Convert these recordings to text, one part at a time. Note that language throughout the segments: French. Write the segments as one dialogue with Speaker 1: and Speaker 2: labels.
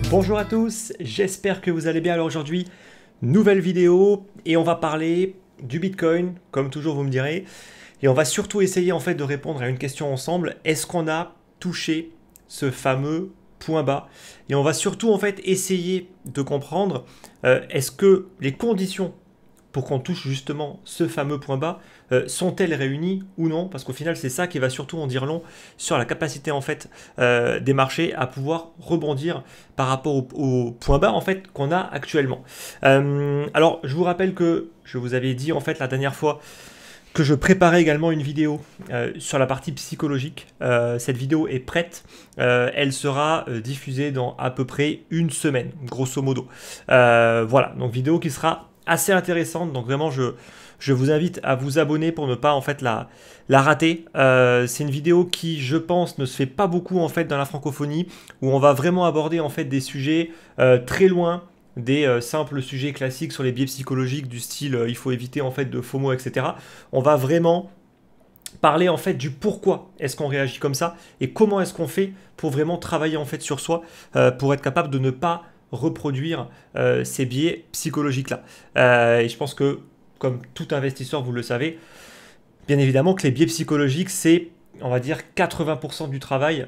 Speaker 1: Bonjour à tous, j'espère que vous allez bien. Alors aujourd'hui, nouvelle vidéo et on va parler du Bitcoin, comme toujours vous me direz. Et on va surtout essayer en fait de répondre à une question ensemble. Est-ce qu'on a touché ce fameux point bas? Et on va surtout en fait essayer de comprendre est-ce que les conditions pour qu'on touche justement ce fameux point bas sont-elles réunies ou non? Parce qu'au final, c'est ça qui va surtout en dire long sur la capacité en fait des marchés à pouvoir rebondir par rapport au point bas en fait qu'on a actuellement. Alors, je vous rappelle que je vous avais dit en fait la dernière fois que je préparais également une vidéo sur la partie psychologique. Cette vidéo est prête. Elle sera diffusée dans à peu près une semaine, grosso modo. Voilà, donc vidéo qui sera assez intéressante, donc vraiment je vous invite à vous abonner pour ne pas en fait la rater. C'est une vidéo qui, je pense, ne se fait pas beaucoup en fait dans la francophonie, où on va vraiment aborder en fait des sujets très loin des simples sujets classiques sur les biais psychologiques du style il faut éviter en fait de FOMO, etc. On va vraiment parler en fait du pourquoi est-ce qu'on réagit comme ça et comment est-ce qu'on fait pour vraiment travailler en fait sur soi pour être capable de ne pas reproduire ces biais psychologiques-là. Et je pense que, comme tout investisseur, vous le savez, bien évidemment que les biais psychologiques, c'est, on va dire, 80% du travail.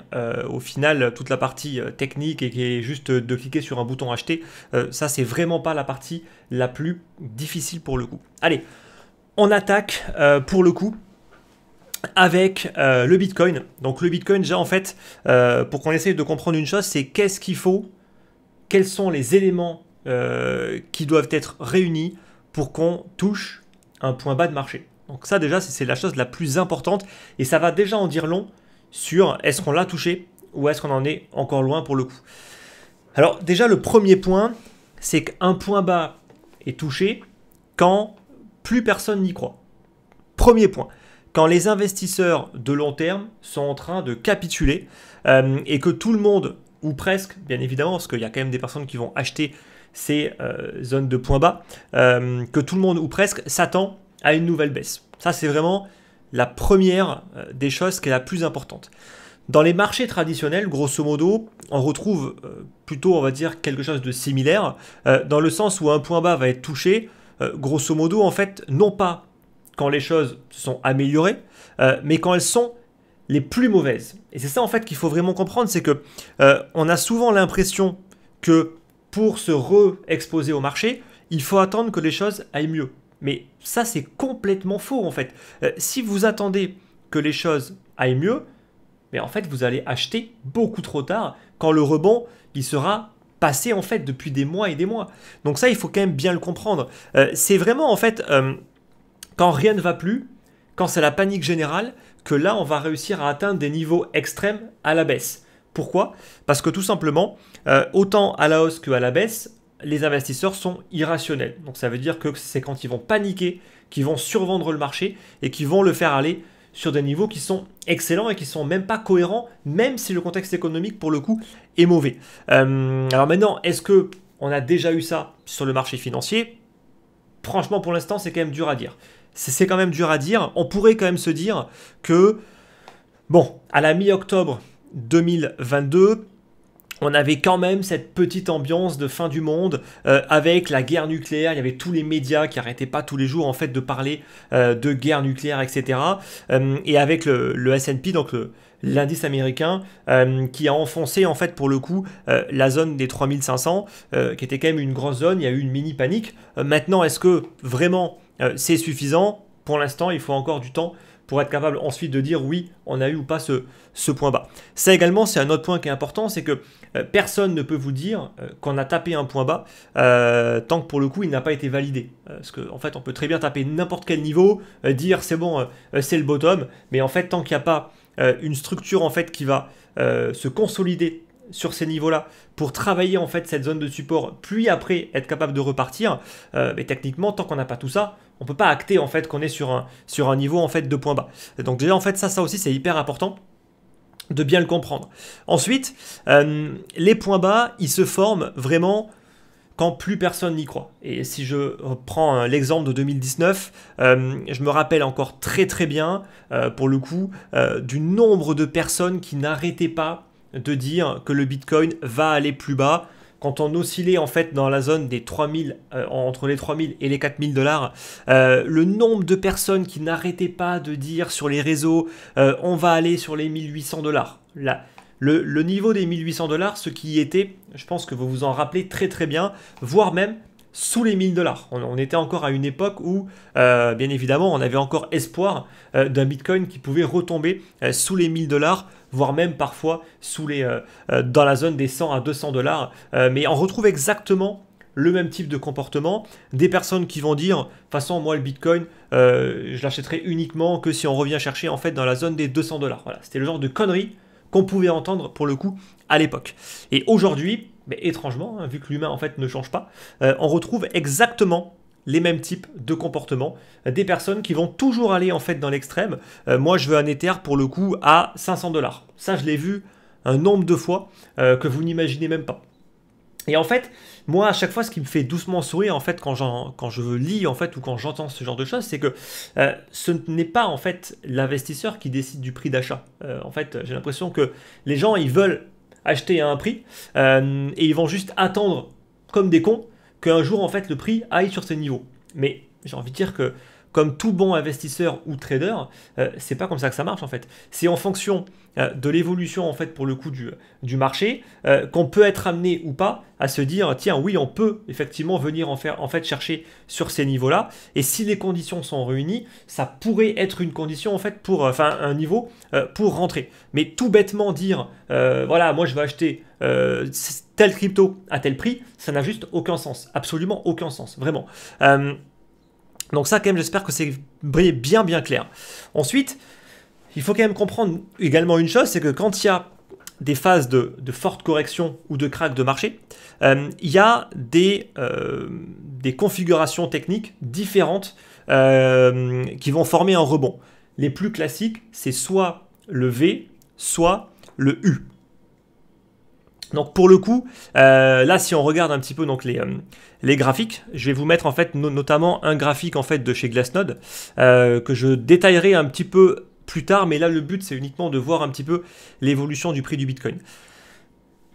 Speaker 1: Au final, toute la partie technique et qui est juste de cliquer sur un bouton acheter, ça, c'est vraiment pas la partie la plus difficile pour le coup. Allez, on attaque pour le coup avec le Bitcoin. Donc le Bitcoin, déjà, en fait, pour qu'on essaye de comprendre une chose, c'est qu'est-ce qu'il faut, quels sont les éléments qui doivent être réunis pour qu'on touche un point bas de marché. Donc ça déjà, c'est la chose la plus importante et ça va déjà en dire long sur est-ce qu'on l'a touché ou est-ce qu'on en est encore loin pour le coup. Alors déjà, le premier point, c'est qu'un point bas est touché quand plus personne n'y croit. Premier point, quand les investisseurs de long terme sont en train de capituler et que tout le monde, ou presque, bien évidemment, parce qu'il y a quand même des personnes qui vont acheter ces zones de points bas, que tout le monde, ou presque, s'attend à une nouvelle baisse. Ça, c'est vraiment la première des choses qui est la plus importante. Dans les marchés traditionnels, grosso modo, on retrouve plutôt, on va dire, quelque chose de similaire, dans le sens où un point bas va être touché, grosso modo, en fait, non pas quand les choses se sont améliorées, mais quand elles sont les plus mauvaises. Et c'est ça en fait qu'il faut vraiment comprendre, c'est que on a souvent l'impression que pour se re-exposer au marché, il faut attendre que les choses aillent mieux. Mais ça, c'est complètement faux en fait. Si vous attendez que les choses aillent mieux, mais en fait, vous allez acheter beaucoup trop tard quand le rebond, il sera passé en fait depuis des mois et des mois. Donc ça, il faut quand même bien le comprendre. C'est vraiment en fait quand rien ne va plus, quand c'est la panique générale, que là, on va réussir à atteindre des niveaux extrêmes à la baisse. Pourquoi? Parce que tout simplement, autant à la hausse qu'à la baisse, les investisseurs sont irrationnels. Donc ça veut dire que c'est quand ils vont paniquer, qu'ils vont survendre le marché et qu'ils vont le faire aller sur des niveaux qui sont excellents et qui ne sont même pas cohérents, même si le contexte économique, pour le coup, est mauvais. Alors maintenant, est-ce qu'on a déjà eu ça sur le marché financier? Franchement, pour l'instant, c'est quand même dur à dire. C'est quand même dur à dire. On pourrait quand même se dire que, bon, à la mi-octobre 2022, on avait quand même cette petite ambiance de fin du monde avec la guerre nucléaire. Il y avait tous les médias qui n'arrêtaient pas tous les jours en fait de parler de guerre nucléaire, etc. Et avec le S&P, donc l'indice américain, qui a enfoncé en fait pour le coup la zone des 3500, qui était quand même une grosse zone. Il y a eu une mini panique. Maintenant, est-ce que vraiment c'est suffisant? Pour l'instant, il faut encore du temps pour être capable ensuite de dire oui, on a eu ou pas ce point bas. Ça également, c'est un autre point qui est important, c'est que personne ne peut vous dire qu'on a tapé un point bas tant que pour le coup, il n'a pas été validé. Parce qu'en fait, on peut très bien taper n'importe quel niveau, dire c'est bon, c'est le bottom, mais en fait, tant qu'il n'y a pas une structure en fait qui va se consolider sur ces niveaux-là pour travailler en fait cette zone de support, puis après être capable de repartir, mais techniquement, tant qu'on n'a pas tout ça, on ne peut pas acter en fait qu'on est sur un niveau en fait de point bas. Donc déjà en fait ça aussi c'est hyper important de bien le comprendre. Ensuite, les points bas, ils se forment vraiment quand plus personne n'y croit. Et si je prends l'exemple de 2019, je me rappelle encore très très bien, pour le coup, du nombre de personnes qui n'arrêtaient pas de dire que le Bitcoin va aller plus bas. Quand on oscillait en fait dans la zone des 3000, entre les 3000 et les 4000 dollars, le nombre de personnes qui n'arrêtaient pas de dire sur les réseaux, on va aller sur les 1800 dollars. Là, le niveau des 1800 dollars, ce qui était, je pense que vous vous en rappelez très très bien, voire même sous les 1000 dollars. On était encore à une époque où, bien évidemment, on avait encore espoir d'un Bitcoin qui pouvait retomber sous les 1000 dollars, voire même parfois dans la zone des 100 à 200 dollars. Mais on retrouve exactement le même type de comportement. Des personnes qui vont dire, de toute façon, moi, le Bitcoin, je l'achèterai uniquement que si on revient chercher en fait dans la zone des 200 dollars. Voilà, c'était le genre de conneries qu'on pouvait entendre pour le coup à l'époque. Et aujourd'hui, mais étrangement, hein, vu que l'humain en fait ne change pas, on retrouve exactement les mêmes types de comportements, des personnes qui vont toujours aller en fait dans l'extrême. Moi, je veux un Ether pour le coup à 500 dollars. Ça, je l'ai vu un nombre de fois que vous n'imaginez même pas. Et en fait, moi, à chaque fois, ce qui me fait doucement sourire, en fait, quand je lis, en fait, ou quand j'entends ce genre de choses, c'est que ce n'est pas, en fait, l'investisseur qui décide du prix d'achat. En fait, j'ai l'impression que les gens, ils veulent acheter à un prix et ils vont juste attendre, comme des cons, qu'un jour, en fait, le prix aille sur ces niveaux. Mais j'ai envie de dire que, comme tout bon investisseur ou trader, c'est pas comme ça que ça marche en fait. C'est en fonction de l'évolution en fait pour le coup du marché qu'on peut être amené ou pas à se dire tiens oui on peut effectivement venir en fait chercher sur ces niveaux-là et si les conditions sont réunies, ça pourrait être une condition en fait pour un niveau pour rentrer. Mais tout bêtement dire voilà moi je vais acheter tel crypto à tel prix, ça n'a juste aucun sens, absolument aucun sens, vraiment. Donc ça, quand même, j'espère que c'est bien clair. Ensuite, il faut quand même comprendre également une chose, c'est que quand il y a des phases de forte correction ou de crack de marché, il y a des configurations techniques différentes qui vont former un rebond. Les plus classiques, c'est soit le V, soit le U. Donc pour le coup, là si on regarde un petit peu donc les graphiques, je vais vous mettre en fait notamment un graphique en fait de chez Glassnode que je détaillerai un petit peu plus tard, mais là le but c'est uniquement de voir un petit peu l'évolution du prix du Bitcoin.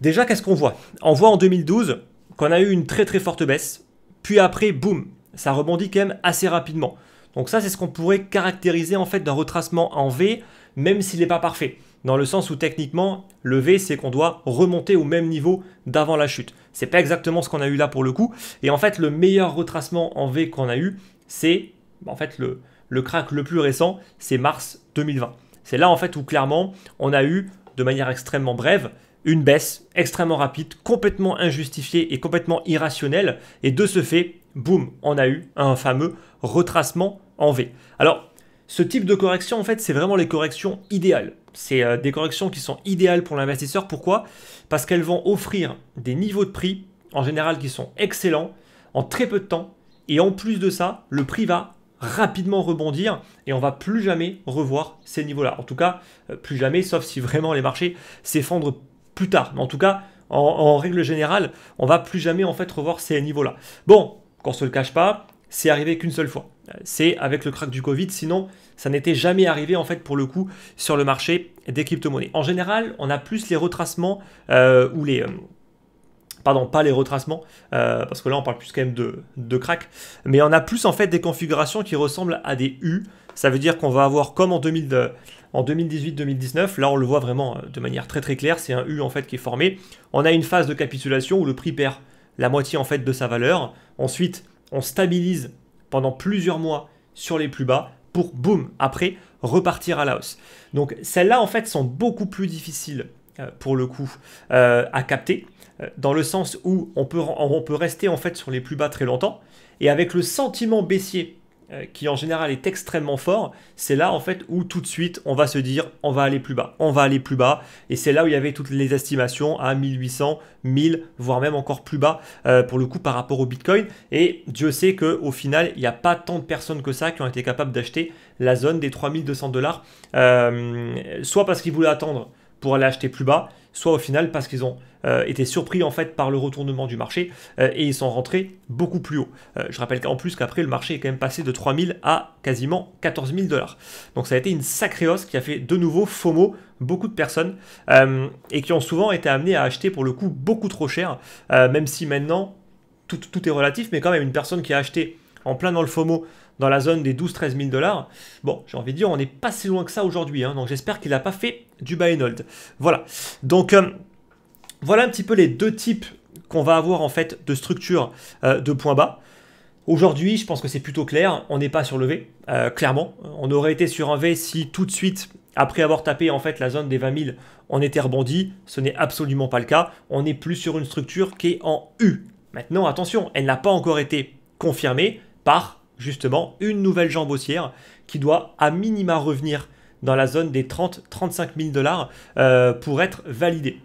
Speaker 1: Déjà qu'est-ce qu'on voit? On voit en 2012 qu'on a eu une très très forte baisse, puis après boum, ça rebondit quand même assez rapidement. Donc ça c'est ce qu'on pourrait caractériser en fait d'un retracement en V, même s'il n'est pas parfait. Dans le sens où techniquement, le V, c'est qu'on doit remonter au même niveau d'avant la chute. C'est pas exactement ce qu'on a eu là pour le coup. Et en fait, le meilleur retracement en V qu'on a eu, c'est en fait le crack le plus récent, c'est mars 2020. C'est là en fait où clairement, on a eu de manière extrêmement brève une baisse extrêmement rapide, complètement injustifiée et complètement irrationnelle. Et de ce fait, boum, on a eu un fameux retracement en V. Alors, ce type de correction, en fait, c'est vraiment les corrections idéales. C'est des corrections qui sont idéales pour l'investisseur. Pourquoi? Parce qu'elles vont offrir des niveaux de prix, en général, qui sont excellents, en très peu de temps. Et en plus de ça, le prix va rapidement rebondir et on ne va plus jamais revoir ces niveaux-là. En tout cas, plus jamais, sauf si vraiment les marchés s'effondrent plus tard. Mais en tout cas, en règle générale, on ne va plus jamais en fait revoir ces niveaux-là. Bon, qu'on ne se le cache pas, c'est arrivé qu'une seule fois. C'est avec le crack du Covid, sinon ça n'était jamais arrivé en fait pour le coup sur le marché des crypto-monnaies. En général, on a plus les retracements ou les... pardon, pas les retracements, parce que là on parle plus quand même de crack, mais on a plus en fait des configurations qui ressemblent à des U. Ça veut dire qu'on va avoir comme en 2018-2019, là on le voit vraiment de manière très très claire, c'est un U en fait qui est formé. On a une phase de capitulation où le prix perd la moitié en fait de sa valeur. Ensuite, on stabilise pendant plusieurs mois sur les plus bas pour, boum, après, repartir à la hausse. Donc, celles-là, en fait, sont beaucoup plus difficiles, pour le coup, à capter, dans le sens où on peut rester, en fait, sur les plus bas très longtemps, et avec le sentiment baissier qui en général est extrêmement fort, c'est là en fait où tout de suite on va se dire on va aller plus bas, et c'est là où il y avait toutes les estimations à 1800, 1000, voire même encore plus bas pour le coup par rapport au Bitcoin, et Dieu sait qu'au final il n'y a pas tant de personnes que ça qui ont été capables d'acheter la zone des 3200 dollars, soit parce qu'ils voulaient attendre pour aller acheter plus bas, soit au final parce qu'ils ont été surpris en fait par le retournement du marché et ils sont rentrés beaucoup plus haut. Je rappelle qu'en plus qu'après le marché est quand même passé de 3 000 à quasiment 14 000 $. Donc ça a été une sacrée hausse qui a fait de nouveau FOMO beaucoup de personnes et qui ont souvent été amenées à acheter pour le coup beaucoup trop cher, même si maintenant tout est relatif, mais quand même une personne qui a acheté en plein dans le FOMO dans la zone des 12-13 000 $, bon, j'ai envie de dire, on n'est pas si loin que ça aujourd'hui, hein, donc j'espère qu'il n'a pas fait du buy and hold. Voilà, donc voilà un petit peu les deux types qu'on va avoir en fait de structure de points bas. Aujourd'hui, je pense que c'est plutôt clair, on n'est pas sur le V, clairement. On aurait été sur un V si tout de suite, après avoir tapé en fait la zone des 20 000, on était rebondi. Ce n'est absolument pas le cas. On est plus sur une structure qui est en U. Maintenant, attention, elle n'a pas encore été confirmée par justement une nouvelle jambe haussière qui doit à minima revenir dans la zone des 30-35 000 $ pour être validée.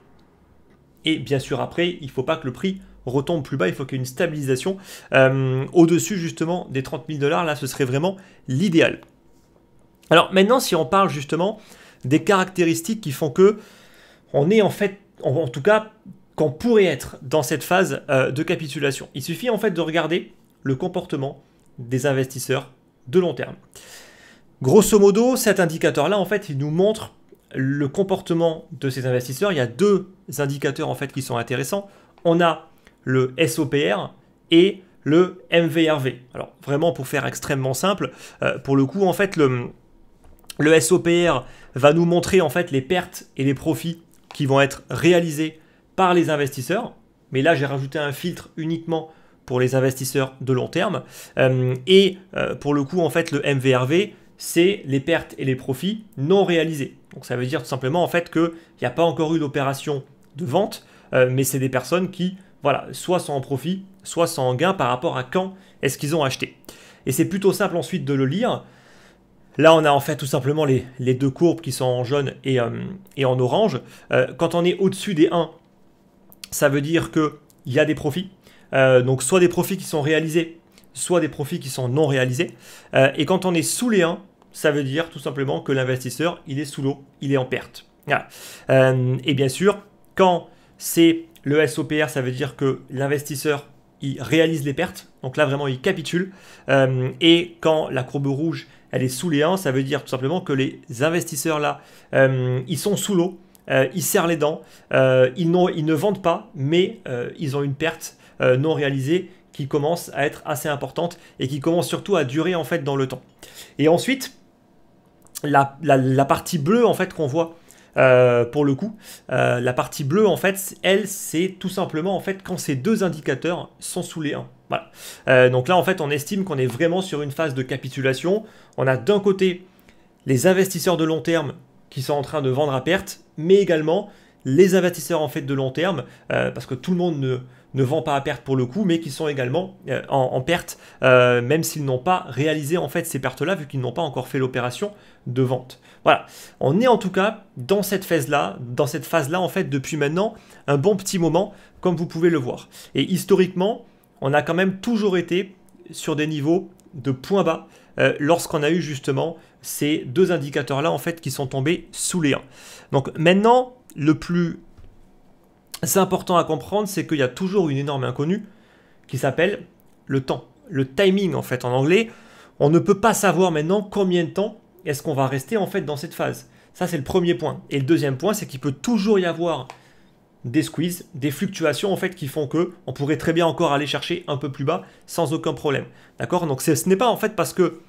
Speaker 1: Et bien sûr, après, il ne faut pas que le prix retombe plus bas, il faut qu'il y ait une stabilisation au-dessus justement des 30 000 $. Là, ce serait vraiment l'idéal. Alors maintenant, si on parle justement des caractéristiques qui font que on est en fait, en tout cas, qu'on pourrait être dans cette phase de capitulation. Il suffit en fait de regarder le comportement des investisseurs de long terme. Grosso modo, cet indicateur-là, en fait, il nous montre le comportement de ces investisseurs. Il y a deux indicateurs en fait qui sont intéressants. On a le SOPR et le MVRV. Alors vraiment pour faire extrêmement simple, pour le coup en fait le SOPR va nous montrer en fait les pertes et les profits qui vont être réalisés par les investisseurs. Mais là j'ai rajouté un filtre uniquement pour les investisseurs de long terme. Pour le coup en fait le MVRV c'est les pertes et les profits non réalisés. Donc ça veut dire tout simplement en fait qu'il n'y a pas encore eu d'opération de vente, mais c'est des personnes qui, voilà, soit sont en profit, soit sont en gain par rapport à quand est-ce qu'ils ont acheté. Et c'est plutôt simple ensuite de le lire. Là, on a en fait tout simplement les deux courbes qui sont en jaune et en orange. Quand on est au-dessus des 1, ça veut dire qu'il y a des profits. Donc soit des profits qui sont réalisés, soit des profits qui sont non réalisés. Et quand on est sous les 1, ça veut dire tout simplement que l'investisseur, il est sous l'eau, il est en perte. Voilà. Et bien sûr, quand c'est le SOPR, ça veut dire que l'investisseur, il réalise les pertes. Donc là, vraiment, il capitule. Et quand la courbe rouge, elle est sous les 1, ça veut dire tout simplement que les investisseurs là, ils sont sous l'eau, ils serrent les dents, ils ne vendent pas, mais ils ont une perte non réalisée qui commence à être assez importante et qui commence surtout à durer en fait dans le temps. Et ensuite, la partie bleue en fait qu'on voit pour le coup, la partie bleue en fait, elle c'est tout simplement en fait quand ces deux indicateurs sont sous les 1. Voilà. Donc là en fait on estime qu'on est vraiment sur une phase de capitulation. On a d'un côté les investisseurs de long terme qui sont en train de vendre à perte, mais également les investisseurs en fait de long terme, parce que tout le monde ne vend pas à perte pour le coup, mais qui sont également en perte, même s'ils n'ont pas réalisé en fait ces pertes-là, vu qu'ils n'ont pas encore fait l'opération de vente. Voilà, on est en tout cas dans cette phase-là, en fait depuis maintenant un bon petit moment, comme vous pouvez le voir. Et historiquement, on a quand même toujours été sur des niveaux de points bas lorsqu'on a eu justement ces deux indicateurs-là en fait qui sont tombés sous les 1. Donc maintenant, le plus important à comprendre, c'est qu'il y a toujours une énorme inconnue qui s'appelle le temps, le timing en fait en anglais. On ne peut pas savoir maintenant combien de temps est-ce qu'on va rester en fait dans cette phase. Ça c'est le premier point. Et le deuxième point, c'est qu'il peut toujours y avoir des squeezes, des fluctuations en fait qui font que on pourrait très bien encore aller chercher un peu plus bas sans aucun problème. D'accord? Donc ce n'est pas en fait parce que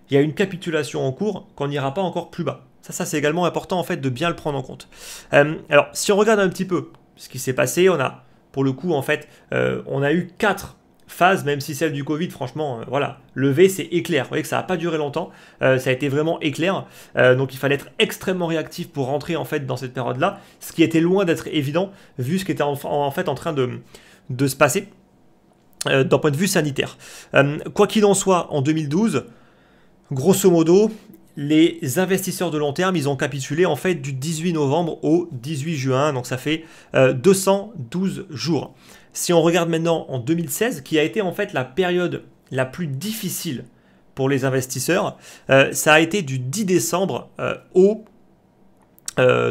Speaker 1: il y a une capitulation en cours qu'on n'ira pas encore plus bas. Ça c'est également important en fait de bien le prendre en compte. Alors si on regarde un petit peu ce qui s'est passé, on a pour le coup en fait on a eu 4 phases, même si celle du Covid, franchement, voilà, le V c'est éclair. Vous voyez que ça n'a pas duré longtemps, ça a été vraiment éclair. Donc il fallait être extrêmement réactif pour rentrer en fait dans cette période-là, ce qui était loin d'être évident vu ce qui était en fait en train de se passer d'un point de vue sanitaire. Quoi qu'il en soit, en 2012, grosso modo, les investisseurs de long terme, ils ont capitulé en fait du 18 novembre au 18 juin, donc ça fait 212 jours. Si on regarde maintenant en 2016, qui a été en fait la période la plus difficile pour les investisseurs, ça a été du 10 décembre au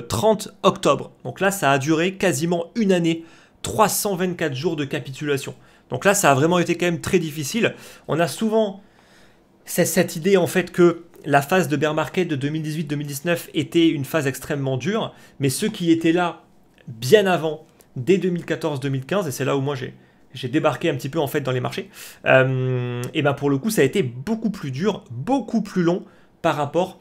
Speaker 1: 30 octobre. Donc là, ça a duré quasiment une année, 324 jours de capitulation. Donc là, ça a vraiment été quand même très difficile. On a souvent cette idée en fait que la phase de bear market de 2018-2019 était une phase extrêmement dure, mais ceux qui étaient là bien avant, dès 2014-2015, et c'est là où moi j'ai débarqué un petit peu en fait dans les marchés, et ben pour le coup ça a été beaucoup plus dur, beaucoup plus long par rapport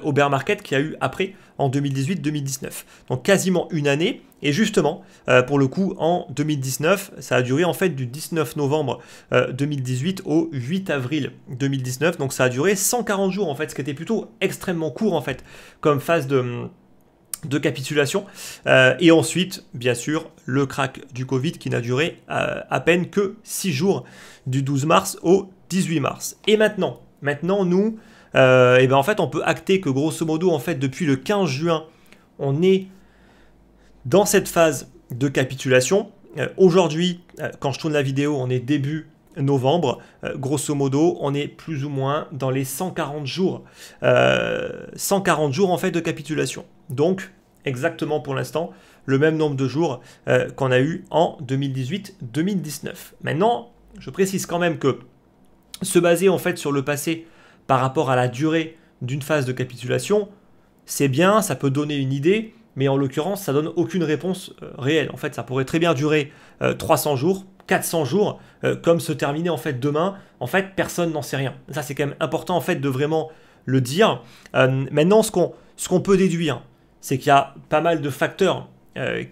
Speaker 1: au bear market qu'il y a eu après en 2018-2019. Donc quasiment une année, et justement pour le coup en 2019 ça a duré en fait du 19 novembre 2018 au 8 avril 2019, donc ça a duré 140 jours en fait, ce qui était plutôt extrêmement court en fait comme phase de capitulation, et ensuite bien sûr le crack du Covid qui n'a duré à peine que 6 jours du 12 mars au 18 mars. Et maintenant nous et ben en fait on peut acter que grosso modo en fait depuis le 15 juin on est dans cette phase de capitulation. Aujourd'hui quand je tourne la vidéo on est début novembre, grosso modo on est plus ou moins dans les 140 jours 140 jours en fait de capitulation, donc exactement pour l'instant le même nombre de jours qu'on a eu en 2018-2019. Maintenant je précise quand même que se baser en fait sur le passé par rapport à la durée d'une phase de capitulation, c'est bien, ça peut donner une idée, mais en l'occurrence, ça donne aucune réponse réelle. En fait, ça pourrait très bien durer 300 jours, 400 jours, comme se terminer en fait demain. En fait, personne n'en sait rien. Ça, c'est quand même important en fait de vraiment le dire. Maintenant, ce qu'on peut déduire, c'est qu'il y a pas mal de facteurs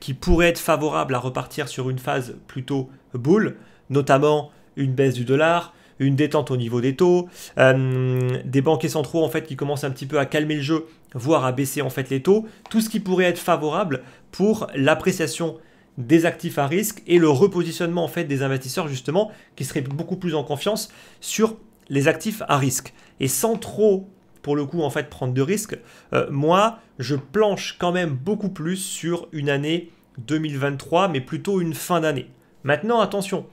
Speaker 1: qui pourraient être favorables à repartir sur une phase plutôt bull, notamment une baisse du dollar, une détente au niveau des taux, des banquiers centraux en fait qui commencent un petit peu à calmer le jeu, voire à baisser en fait les taux, tout ce qui pourrait être favorable pour l'appréciation des actifs à risque et le repositionnement en fait des investisseurs justement qui seraient beaucoup plus en confiance sur les actifs à risque. Et sans trop pour le coup en fait prendre de risques, moi je planche quand même beaucoup plus sur une année 2023, mais plutôt une fin d'année. Maintenant attention,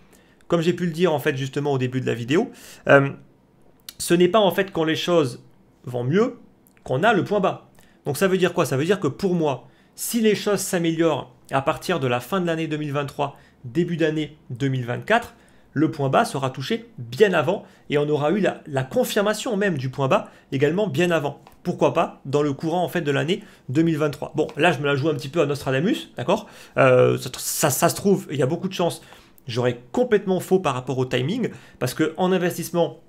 Speaker 1: comme j'ai pu le dire en fait justement au début de la vidéo, ce n'est pas en fait quand les choses vont mieux qu'on a le point bas. Donc ça veut dire quoi? Ça veut dire que pour moi, si les choses s'améliorent à partir de la fin de l'année 2023, début d'année 2024, le point bas sera touché bien avant et on aura eu la confirmation même du point bas également bien avant. Pourquoi pas dans le courant en fait de l'année 2023. Bon, là je me la joue un petit peu à Nostradamus, d'accord, ça se trouve, il y a beaucoup de chances. J'aurais complètement faux par rapport au timing, parce qu'en investissement,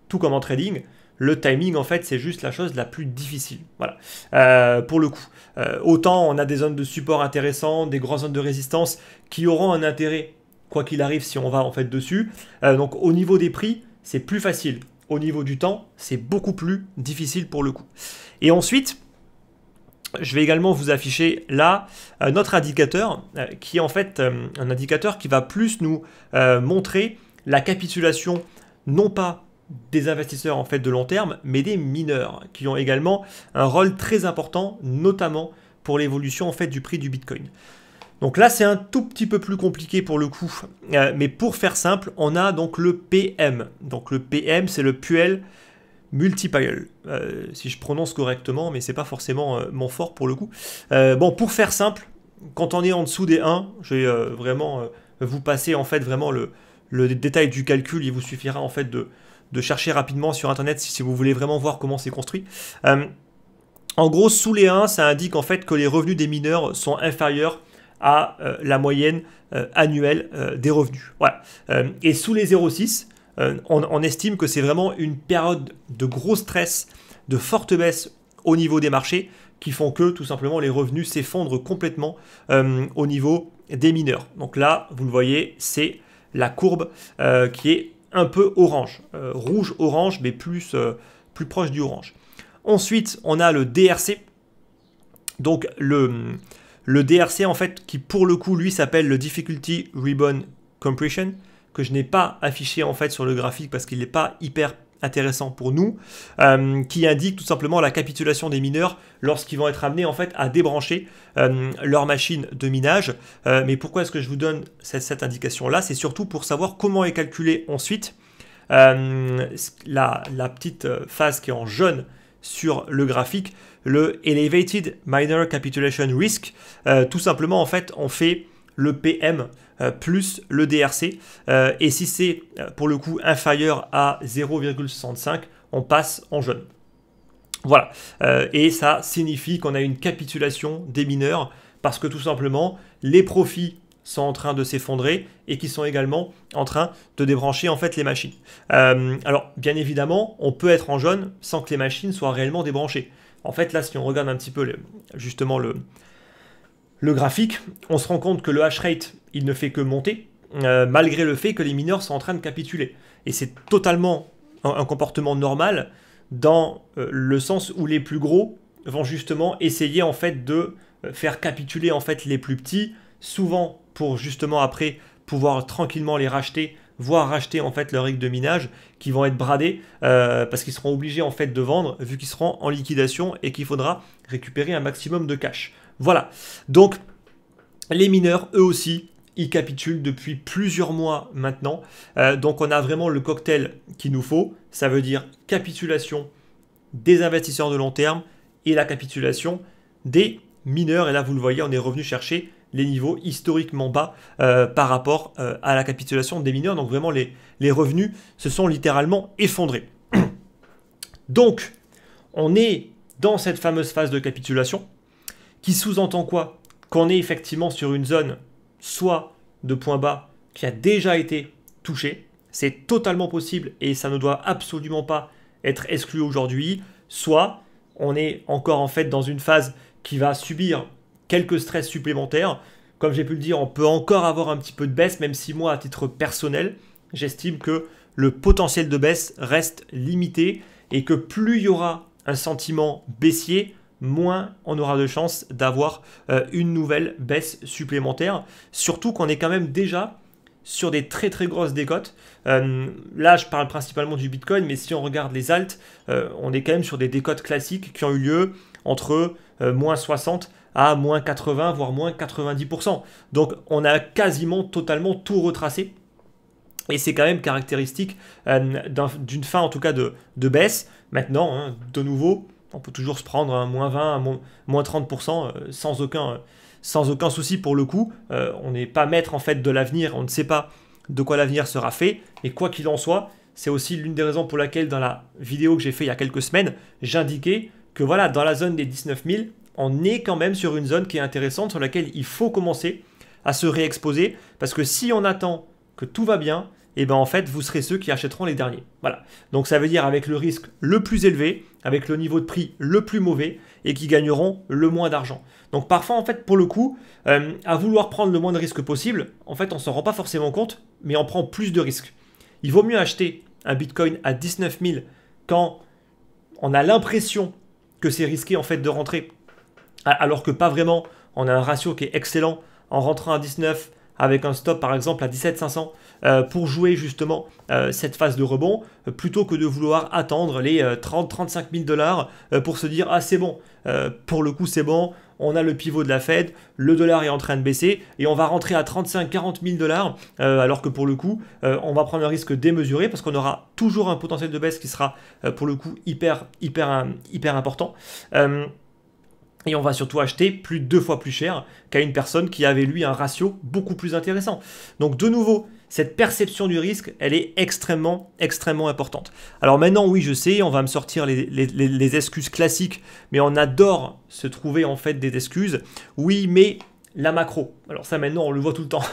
Speaker 1: tout comme en trading, le timing, en fait, c'est juste la chose la plus difficile. Voilà. Pour le coup, autant on a des zones de support intéressantes, des grosses zones de résistance qui auront un intérêt, quoi qu'il arrive, si on va en fait dessus. Donc au niveau des prix, c'est plus facile. Au niveau du temps, c'est beaucoup plus difficile pour le coup. Et ensuite, je vais également vous afficher là notre indicateur qui est en fait un indicateur qui va plus nous montrer la capitulation non pas des investisseurs en fait de long terme mais des mineurs qui ont également un rôle très important notamment pour l'évolution en fait du prix du Bitcoin. Donc là c'est un tout petit peu plus compliqué pour le coup, mais pour faire simple on a donc le PM. Donc le PM c'est le Puel Multiplier, si je prononce correctement, mais c'est pas forcément mon fort pour le coup. Bon, pour faire simple, quand on est en dessous des 1, je vais vraiment vous passer en fait vraiment le détail du calcul. Il vous suffira en fait de chercher rapidement sur internet si vous voulez vraiment voir comment c'est construit. En gros, sous les 1, ça indique en fait que les revenus des mineurs sont inférieurs à la moyenne annuelle des revenus. Voilà. Et sous les 0,6, on estime que c'est vraiment une période de gros stress, de forte baisse au niveau des marchés qui font que tout simplement les revenus s'effondrent complètement au niveau des mineurs. Donc là, vous le voyez, c'est la courbe qui est un peu orange, rouge-orange, mais plus proche du orange. Ensuite, on a le DRC. Donc le DRC, en fait, qui pour le coup, lui, s'appelle le Difficulty Ribbon Compression, que je n'ai pas affiché en fait sur le graphique parce qu'il n'est pas hyper intéressant pour nous, qui indique tout simplement la capitulation des mineurs lorsqu'ils vont être amenés en fait à débrancher leur machine de minage. Mais pourquoi est-ce que je vous donne cette indication-là? C'est surtout pour savoir comment est calculé ensuite la petite phase qui est en jaune sur le graphique le Elevated Minor Capitulation Risk. Tout simplement, en fait, on fait le PM plus le DRC. Et si c'est pour le coup inférieur à 0,65, on passe en jaune. Voilà. Et ça signifie qu'on a une capitulation des mineurs parce que tout simplement, les profits sont en train de s'effondrer et qui sont également en train de débrancher en fait les machines. Alors, bien évidemment, on peut être en jaune sans que les machines soient réellement débranchées. En fait, là, si on regarde un petit peu justement le graphique, on se rend compte que le hash rate, il ne fait que monter, malgré le fait que les mineurs sont en train de capituler. Et c'est totalement un comportement normal dans le sens où les plus gros vont justement essayer en fait de faire capituler en fait les plus petits, souvent pour justement après pouvoir tranquillement les racheter, voire racheter en fait leurs rigs de minage qui vont être bradés parce qu'ils seront obligés en fait de vendre vu qu'ils seront en liquidation et qu'il faudra récupérer un maximum de cash. Voilà, donc les mineurs eux aussi ils capitulent depuis plusieurs mois maintenant, donc on a vraiment le cocktail qu'il nous faut, ça veut dire capitulation des investisseurs de long terme et la capitulation des mineurs, et là vous le voyez on est revenu chercher les niveaux historiquement bas par rapport à la capitulation des mineurs. Donc vraiment, les revenus se sont littéralement effondrés. Donc, on est dans cette fameuse phase de capitulation qui sous-entend quoi? Qu'on est effectivement sur une zone soit de point bas qui a déjà été touchée. C'est totalement possible et ça ne doit absolument pas être exclu aujourd'hui. Soit on est encore en fait dans une phase qui va subir quelques stress supplémentaires. Comme j'ai pu le dire, on peut encore avoir un petit peu de baisse, même si moi, à titre personnel, j'estime que le potentiel de baisse reste limité et que plus il y aura un sentiment baissier, moins on aura de chances d'avoir une nouvelle baisse supplémentaire. Surtout qu'on est quand même déjà sur des très très grosses décotes. Là, je parle principalement du Bitcoin, mais si on regarde les alts, on est quand même sur des décotes classiques qui ont eu lieu entre moins 60 à moins 80, voire moins 90%. Donc, on a quasiment totalement tout retracé. Et c'est quand même caractéristique d'une fin, en tout cas, de baisse. Maintenant, hein, de nouveau, on peut toujours se prendre un moins 20, un moins 30% sans aucun souci pour le coup. On n'est pas maître, en fait, de l'avenir. On ne sait pas de quoi l'avenir sera fait. Et quoi qu'il en soit, c'est aussi l'une des raisons pour laquelle, dans la vidéo que j'ai fait il y a quelques semaines, j'indiquais que voilà, dans la zone des 19 000, on est quand même sur une zone qui est intéressante, sur laquelle il faut commencer à se réexposer, parce que si on attend que tout va bien, et ben en fait, vous serez ceux qui achèteront les derniers. Voilà. Donc ça veut dire avec le risque le plus élevé, avec le niveau de prix le plus mauvais, et qui gagneront le moins d'argent. Donc parfois, en fait, pour le coup, à vouloir prendre le moins de risques possible, en fait, on ne s'en rend pas forcément compte, mais on prend plus de risques. Il vaut mieux acheter un Bitcoin à 19 000 quand on a l'impression que c'est risqué en fait de rentrer, alors que pas vraiment. On a un ratio qui est excellent en rentrant à 19 avec un stop par exemple à 17 500 pour jouer justement cette phase de rebond, plutôt que de vouloir attendre les 30-35 000 dollars pour se dire ah c'est bon, pour le coup c'est bon, on a le pivot de la Fed, le dollar est en train de baisser et on va rentrer à 35-40 000 dollars alors que pour le coup on va prendre un risque démesuré parce qu'on aura toujours un potentiel de baisse qui sera pour le coup hyper important. Et on va surtout acheter plus de 2 fois plus cher qu'à une personne qui avait lui un ratio beaucoup plus intéressant. Donc de nouveau, cette perception du risque, elle est extrêmement importante. Alors maintenant, oui, je sais, on va me sortir les excuses classiques, mais on adore se trouver en fait des excuses. Oui, mais la macro. Alors ça maintenant, on le voit tout le temps.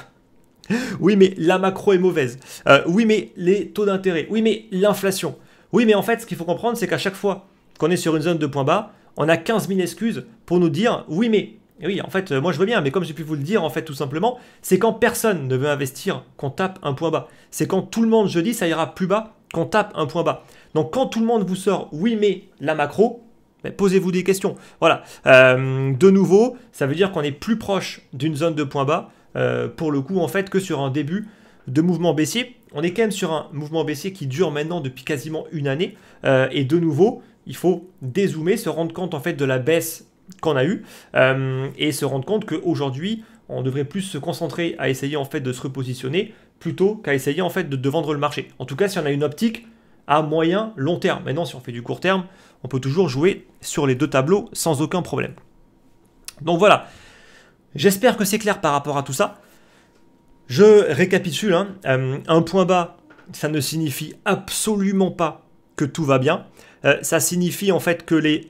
Speaker 1: Oui, mais la macro est mauvaise. Oui, mais les taux d'intérêt. Oui, mais l'inflation. Oui, mais en fait, ce qu'il faut comprendre, c'est qu'à chaque fois qu'on est sur une zone de point bas, on a 15 000 excuses pour nous dire oui mais, et oui en fait moi je veux bien, mais comme j'ai pu vous le dire en fait tout simplement, c'est quand personne ne veut investir qu'on tape un point bas. C'est quand tout le monde je dis ça ira plus bas qu'on tape un point bas. Donc quand tout le monde vous sort oui mais la macro, ben, posez-vous des questions. Voilà, de nouveau ça veut dire qu'on est plus proche d'une zone de point bas pour le coup en fait que sur un début de mouvement baissier. On est quand même sur un mouvement baissier qui dure maintenant depuis quasiment une année et de nouveau il faut dézoomer, se rendre compte en fait de la baisse qu'on a eue et se rendre compte qu'aujourd'hui, on devrait plus se concentrer à essayer en fait de se repositionner plutôt qu'à essayer en fait de vendre le marché. En tout cas, si on a une optique à moyen, long terme. Maintenant, si on fait du court terme, on peut toujours jouer sur les deux tableaux sans aucun problème. Donc voilà, j'espère que c'est clair par rapport à tout ça. Je récapitule, hein. Un point bas, ça ne signifie absolument pas que tout va bien. Ça signifie en fait que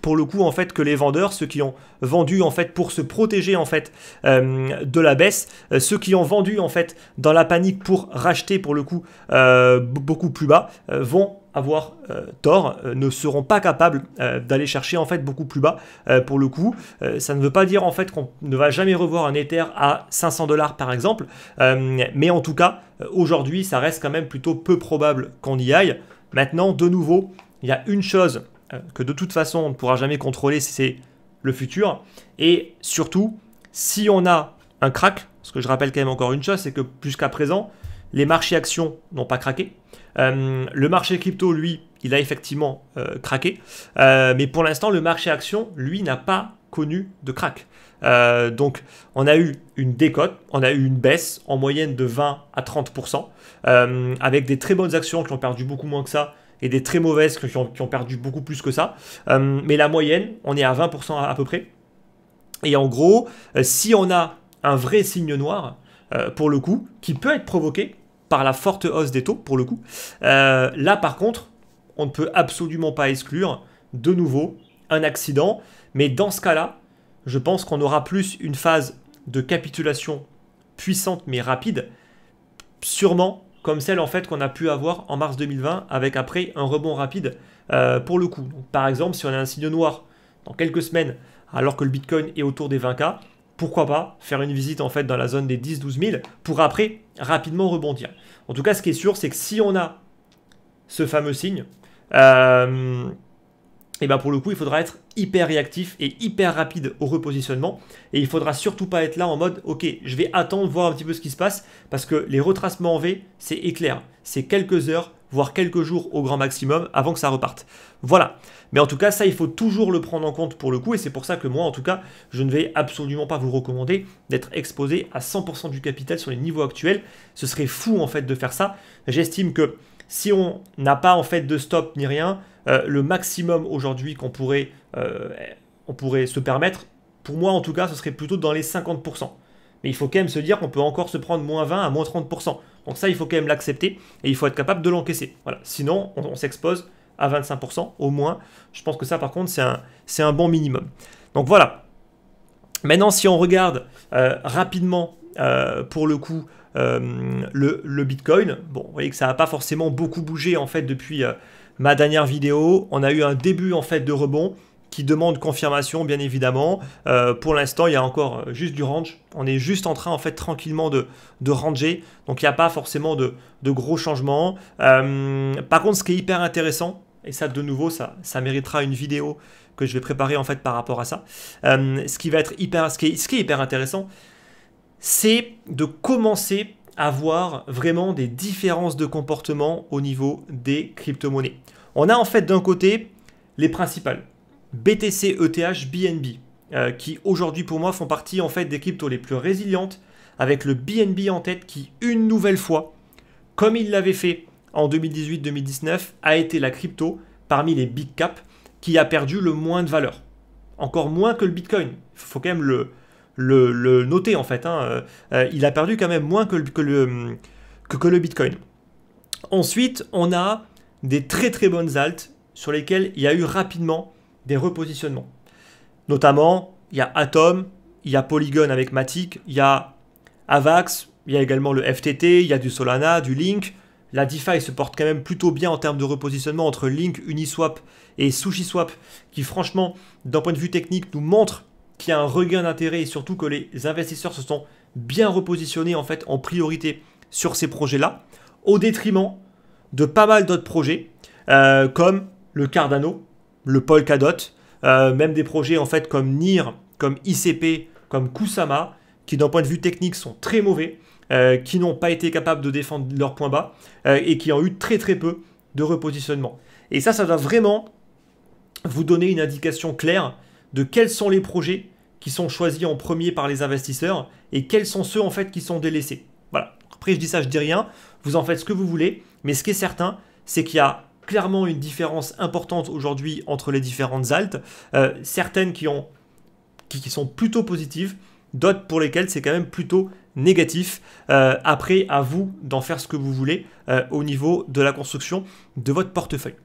Speaker 1: pour le coup en fait que les vendeurs, ceux qui ont vendu en fait pour se protéger en fait de la baisse, ceux qui ont vendu en fait dans la panique pour racheter pour le coup beaucoup plus bas, vont avoir tort, ne seront pas capables d'aller chercher en fait beaucoup plus bas pour le coup. Ça ne veut pas dire en fait qu'on ne va jamais revoir un Ether à 500 $ par exemple, mais en tout cas aujourd'hui ça reste quand même plutôt peu probable qu'on y aille. Maintenant de nouveau il y a une chose que de toute façon on ne pourra jamais contrôler, c'est le futur, et surtout si on a un crack, parce que je rappelle quand même encore une chose, c'est que jusqu'à présent les marchés actions n'ont pas craqué. Le marché crypto, lui, il a effectivement craqué. Mais pour l'instant, le marché action, lui, n'a pas connu de crack. Donc, on a eu une décote, on a eu une baisse en moyenne de 20 à 30%, avec des très bonnes actions qui ont perdu beaucoup moins que ça, et des très mauvaises qui ont perdu beaucoup plus que ça. Mais la moyenne, on est à 20% à peu près. Et en gros, si on a un vrai signe noir, pour le coup, qui peut être provoqué par la forte hausse des taux, pour le coup. Là, par contre, on ne peut absolument pas exclure, de nouveau, un accident. Mais dans ce cas-là, je pense qu'on aura plus une phase de capitulation puissante mais rapide, sûrement comme celle en fait qu'on a pu avoir en mars 2020, avec après un rebond rapide pour le coup. Donc, par exemple, si on a un signe noir dans quelques semaines, alors que le Bitcoin est autour des 20K, pourquoi pas faire une visite en fait dans la zone des 10-12 000 pour après rapidement rebondir. En tout cas, ce qui est sûr, c'est que si on a ce fameux signe, et ben pour le coup, il faudra être hyper réactif et hyper rapide au repositionnement. Et il faudra surtout pas être là en mode, ok, je vais attendre, voir un petit peu ce qui se passe, parce que les retracements en V, c'est éclair. C'est quelques heures, voire quelques jours au grand maximum avant que ça reparte. Voilà. Mais en tout cas, ça, il faut toujours le prendre en compte pour le coup. Et c'est pour ça que moi, en tout cas, je ne vais absolument pas vous recommander d'être exposé à 100% du capital sur les niveaux actuels. Ce serait fou, en fait, de faire ça. J'estime que si on n'a pas, en fait, de stop ni rien, le maximum aujourd'hui qu'on pourrait, on pourrait se permettre, pour moi, en tout cas, ce serait plutôt dans les 50%. Mais il faut quand même se dire qu'on peut encore se prendre moins 20 à moins 30%. Donc ça, il faut quand même l'accepter et il faut être capable de l'encaisser. Voilà. Sinon, on s'expose à 25% au moins. Je pense que ça, par contre, c'est un bon minimum. Donc voilà. Maintenant, si on regarde rapidement, pour le coup, le Bitcoin, bon, vous voyez que ça n'a pas forcément beaucoup bougé en fait depuis ma dernière vidéo. On a eu un début en fait de rebond qui demande confirmation, bien évidemment. Pour l'instant, il y a encore juste du range. On est juste en train, en fait, tranquillement de ranger. Donc, il n'y a pas forcément de gros changements. Par contre, ce qui est hyper intéressant, et ça, de nouveau, ça méritera une vidéo que je vais préparer, en fait, par rapport à ça. Ce qui est hyper intéressant, c'est de commencer à voir vraiment des différences de comportement au niveau des crypto-monnaies. On a, en fait, d'un côté, les principales. BTC, ETH, BNB, qui aujourd'hui pour moi font partie en fait des cryptos les plus résilientes, avec le BNB en tête qui une nouvelle fois, comme il l'avait fait en 2018-2019, a été la crypto parmi les big caps qui a perdu le moins de valeur. Encore moins que le Bitcoin, il faut quand même le noter en fait, hein. Il a perdu quand même moins que le Bitcoin. Ensuite, on a des très très bonnes alts sur lesquelles il y a eu rapidement des repositionnements. Notamment, il y a Atom, il y a Polygon avec Matic, il y a Avax, il y a également le FTT, il y a du Solana, du Link. La DeFi se porte quand même plutôt bien en termes de repositionnement entre Link, Uniswap et SushiSwap, qui franchement, d'un point de vue technique, nous montre qu'il y a un regain d'intérêt et surtout que les investisseurs se sont bien repositionnés en fait en priorité sur ces projets-là, au détriment de pas mal d'autres projets, comme le Cardano, le Polkadot, même des projets en fait comme NIR, comme ICP, comme Kusama, qui d'un point de vue technique sont très mauvais, qui n'ont pas été capables de défendre leurs points bas et qui ont eu très très peu de repositionnement. Et ça doit vraiment vous donner une indication claire de quels sont les projets qui sont choisis en premier par les investisseurs et quels sont ceux en fait qui sont délaissés. Voilà. Après je dis ça, je dis rien, vous en faites ce que vous voulez, mais ce qui est certain, c'est qu'il y a clairement une différence importante aujourd'hui entre les différentes altes. Certaines qui sont plutôt positives, d'autres pour lesquelles c'est quand même plutôt négatif. Après, à vous d'en faire ce que vous voulez au niveau de la construction de votre portefeuille.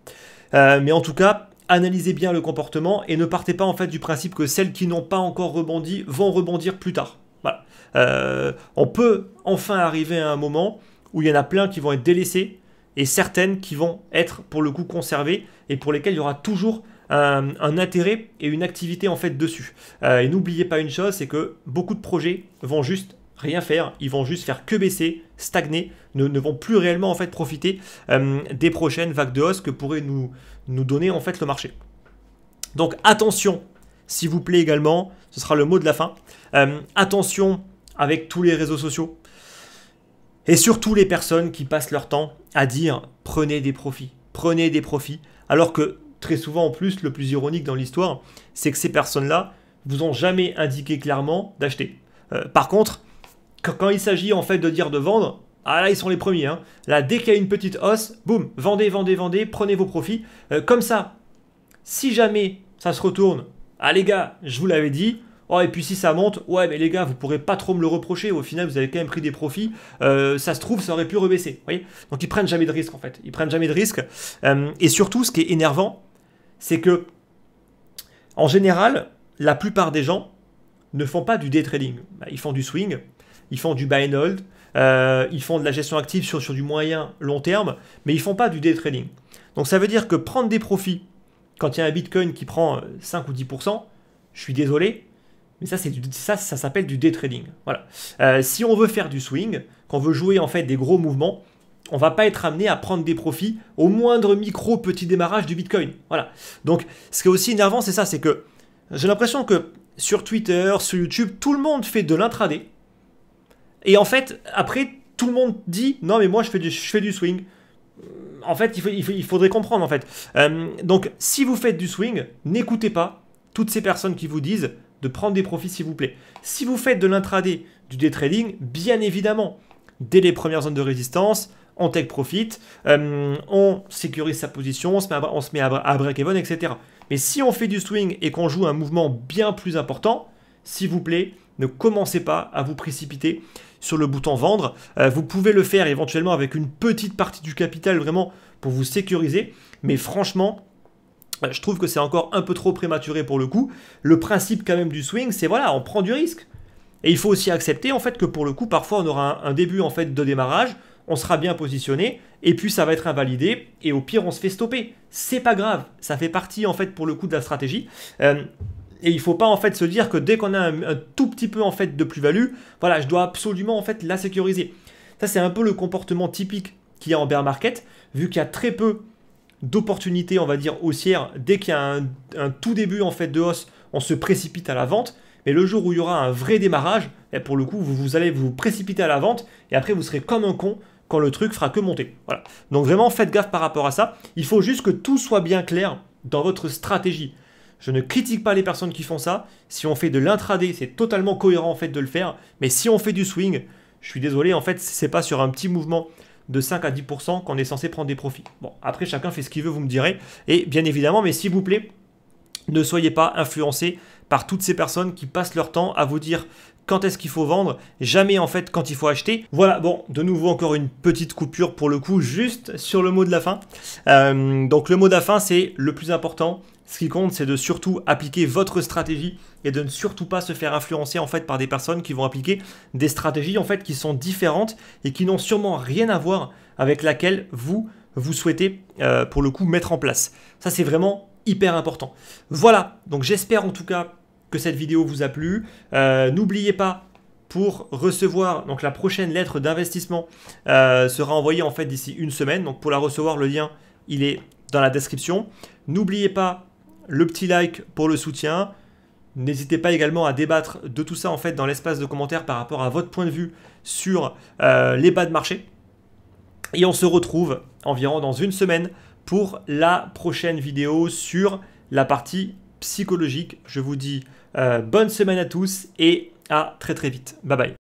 Speaker 1: Mais en tout cas, analysez bien le comportement et ne partez pas en fait du principe que celles qui n'ont pas encore rebondi vont rebondir plus tard. Voilà. On peut enfin arriver à un moment où il y en a plein qui vont être délaissés et certaines qui vont être pour le coup conservées et pour lesquelles il y aura toujours un intérêt et une activité en fait dessus. Et n'oubliez pas une chose, c'est que beaucoup de projets vont juste rien faire, ils vont juste faire que baisser, stagner, ne vont plus réellement en fait profiter des prochaines vagues de hausse que pourrait nous donner en fait le marché. Donc attention, s'il vous plaît également, ce sera le mot de la fin, attention avec tous les réseaux sociaux et surtout les personnes qui passent leur temps à dire prenez des profits, alors que très souvent en plus, le plus ironique dans l'histoire, c'est que ces personnes-là vous ont jamais indiqué clairement d'acheter. Par contre, quand il s'agit en fait de dire de vendre, ah là ils sont les premiers. Hein. Là, dès qu'il y a une petite hausse, boum, vendez, prenez vos profits. Comme ça, si jamais ça se retourne, ah les gars, je vous l'avais dit. Oh, et puis si ça monte, ouais mais les gars, vous pourrez pas trop me le reprocher. Au final, vous avez quand même pris des profits. Ça se trouve, ça aurait pu rebaisser. Voyez. Donc ils prennent jamais de risque en fait. Ils prennent jamais de risque. Et surtout, ce qui est énervant, c'est que en général, la plupart des gens ne font pas du day trading. Ils font du swing. Ils font du buy and hold, ils font de la gestion active sur du moyen long terme, mais ils ne font pas du day trading. Donc ça veut dire que prendre des profits quand il y a un Bitcoin qui prend 5 ou 10%, je suis désolé, mais ça s'appelle du day trading. Voilà. Si on veut faire du swing, qu'on veut jouer en fait des gros mouvements, on ne va pas être amené à prendre des profits au moindre micro petit démarrage du Bitcoin. Voilà. Donc ce qui est aussi énervant, c'est ça, c'est que j'ai l'impression que sur Twitter, sur YouTube, tout le monde fait de l'intraday. Et en fait, après, tout le monde dit « Non, mais moi, je fais du swing ». En fait, il faudrait comprendre, en fait. Donc, si vous faites du swing, n'écoutez pas toutes ces personnes qui vous disent de prendre des profits, s'il vous plaît. Si vous faites de l'intraday, du day trading, bien évidemment, dès les premières zones de résistance, on take profit, on sécurise sa position, on se met à break-even, etc. Mais si on fait du swing et qu'on joue un mouvement bien plus important, s'il vous plaît, ne commencez pas à vous précipiter sur le bouton vendre. Vous pouvez le faire éventuellement avec une petite partie du capital vraiment pour vous sécuriser. Mais franchement, je trouve que c'est encore un peu trop prématuré pour le coup. Le principe quand même du swing, c'est voilà, on prend du risque. Et il faut aussi accepter en fait que pour le coup, parfois on aura un début en fait de démarrage, on sera bien positionné et puis ça va être invalidé et au pire on se fait stopper. C'est pas grave, ça fait partie en fait pour le coup de la stratégie. Et il ne faut pas en fait se dire que dès qu'on a un tout petit peu en fait de plus-value, voilà, je dois absolument en fait la sécuriser. Ça c'est un peu le comportement typique qu'il y a en bear market, vu qu'il y a très peu d'opportunités, on va dire haussières. Dès qu'il y a un tout début en fait de hausse, on se précipite à la vente. Mais le jour où il y aura un vrai démarrage, pour le coup, vous allez vous précipiter à la vente et après vous serez comme un con quand le truc fera que monter. Voilà. Donc vraiment faites gaffe par rapport à ça. Il faut juste que tout soit bien clair dans votre stratégie. Je ne critique pas les personnes qui font ça. Si on fait de l'intraday, c'est totalement cohérent en fait de le faire. Mais si on fait du swing, je suis désolé, en fait, c'est pas sur un petit mouvement de 5 à 10% qu'on est censé prendre des profits. Bon, après, chacun fait ce qu'il veut, vous me direz. Et bien évidemment, mais s'il vous plaît, ne soyez pas influencés par toutes ces personnes qui passent leur temps à vous dire quand est-ce qu'il faut vendre, jamais en fait quand il faut acheter. Voilà, bon, de nouveau encore une petite coupure pour le coup, juste sur le mot de la fin. Donc le mot de la fin, c'est le plus important. Ce qui compte, c'est de surtout appliquer votre stratégie et de ne surtout pas se faire influencer en fait par des personnes qui vont appliquer des stratégies en fait qui sont différentes et qui n'ont sûrement rien à voir avec laquelle vous souhaitez pour le coup mettre en place. Ça, c'est vraiment hyper important. Voilà, donc j'espère en tout cas que cette vidéo vous a plu. N'oubliez pas, pour recevoir donc la prochaine lettre d'investissement sera envoyée en fait d'ici une semaine. Donc pour la recevoir, le lien il est dans la description. N'oubliez pas le petit like pour le soutien. N'hésitez pas également à débattre de tout ça en fait dans l'espace de commentaires par rapport à votre point de vue sur les bas de marché. Et on se retrouve environ dans une semaine pour la prochaine vidéo sur la partie psychologique. Je vous dis bonne semaine à tous et à très très vite. Bye bye.